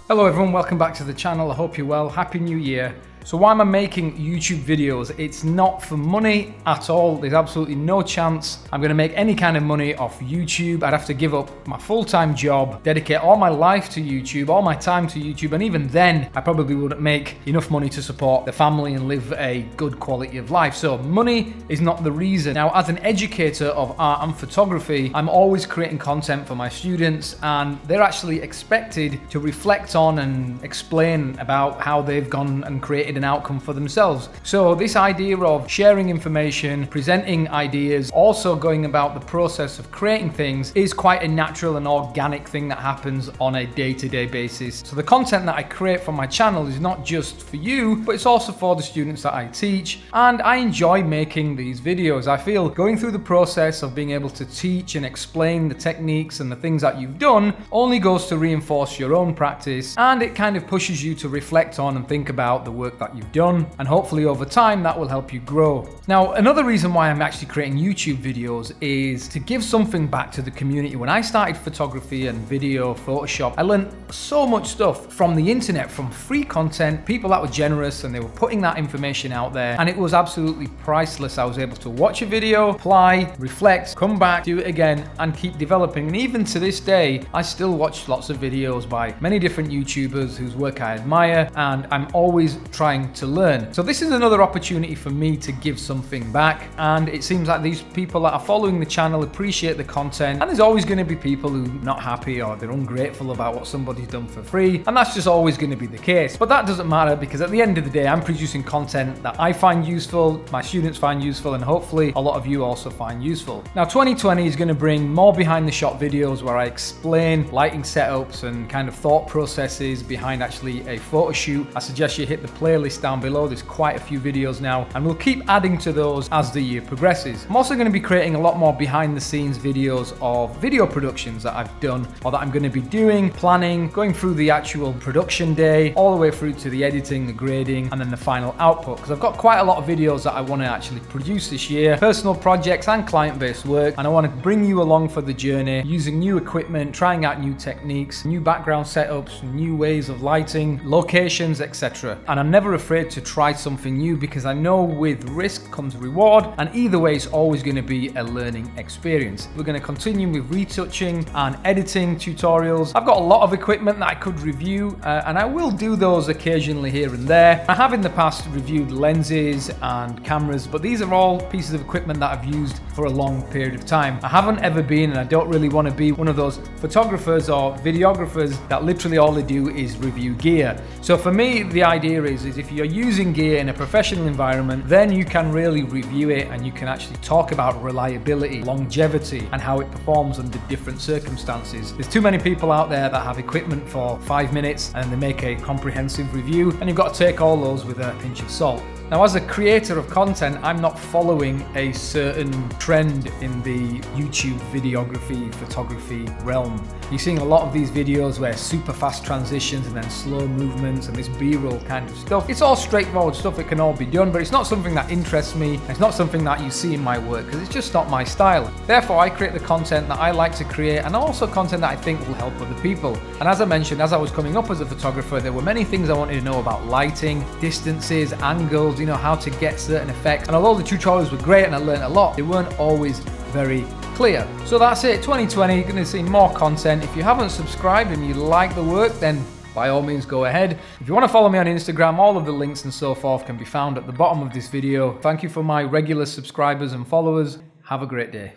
Hello everyone, welcome back to the channel. I hope you're well. Happy New Year. So why am I making YouTube videos? It's not for money at all. There's absolutely no chance I'm going to make any kind of money off YouTube. I'd have to give up my full-time job, dedicate all my life to YouTube, all my time to YouTube, and even then I probably wouldn't make enough money to support the family and live a good quality of life. So money is not the reason. Now, as an educator of art and photography, I'm always creating content for my students, and they're actually expected to reflect on and explain about how they've gone and created an outcome for themselves. So this idea of sharing information, presenting ideas, also going about the process of creating things is quite a natural and organic thing that happens on a day-to-day basis. So the content that I create for my channel is not just for you, but it's also for the students that I teach, and I enjoy making these videos. I feel going through the process of being able to teach and explain the techniques and the things that you've done only goes to reinforce your own practice, and it kind of pushes you to reflect on and think about the work that you've done, and hopefully over time that will help you grow. Now, another reason why I'm actually creating YouTube videos is to give something back to the community. When I started photography and video, Photoshop, I learned so much stuff from the internet, from free content, people that were generous and they were putting that information out there, and it was absolutely priceless. I was able to watch a video, apply, reflect, come back, do it again, and keep developing. And even to this day, I still watch lots of videos by many different YouTubers whose work I admire, and I'm always trying to learn. So this is another opportunity for me to give something back, and it seems like these people that are following the channel appreciate the content, and there's always going to be people who are not happy or they're ungrateful about what somebody's done for free, and that's just always going to be the case. But that doesn't matter, because at the end of the day I'm producing content that I find useful, my students find useful, and hopefully a lot of you also find useful. Now 2020 is going to bring more behind the shot videos where I explain lighting setups and kind of thought processes behind actually a photo shoot. I suggest you hit the playlist down below. There's quite a few videos now, and we'll keep adding to those as the year progresses. I'm also going to be creating a lot more behind the scenes videos of video productions that I've done or that I'm going to be doing, planning, going through the actual production day, all the way through to the editing, the grading, and then the final output, because I've got quite a lot of videos that I want to actually produce this year, personal projects and client-based work, and I want to bring you along for the journey using new equipment, trying out new techniques, new background setups, new ways of lighting, locations, etc. And I'm never afraid to try something new, because I know with risk comes reward, and either way it's always going to be a learning experience. We're going to continue with retouching and editing tutorials. I've got a lot of equipment that I could review, and I will do those occasionally here and there. I have in the past reviewed lenses and cameras, but these are all pieces of equipment that I've used for a long period of time. I haven't ever been, and I don't really want to be, one of those photographers or videographers that literally all they do is review gear. So for me, the idea is if you're using gear in a professional environment, then you can really review it, and you can actually talk about reliability, longevity, and how it performs under different circumstances. There's too many people out there that have equipment for 5 minutes and they make a comprehensive review, and you've got to take all those with a pinch of salt. Now, as a creator of content, I'm not following a certain trend in the YouTube videography, photography realm. You're seeing a lot of these videos where super fast transitions and then slow movements and this B-roll kind of stuff. It's all straightforward stuff, it can all be done, but it's not something that interests me. It's not something that you see in my work, because it's just not my style. Therefore, I create the content that I like to create, and also content that I think will help other people. And as I mentioned, as I was coming up as a photographer, there were many things I wanted to know about lighting, distances, angles, how to get certain effects. And although the tutorials were great and I learned a lot, they weren't always very clear. So that's it, 2020, you're going to see more content. If you haven't subscribed and you like the work, then by all means go ahead. If you want to follow me on Instagram, all of the links and so forth can be found at the bottom of this video. Thank you for my regular subscribers and followers. Have a great day.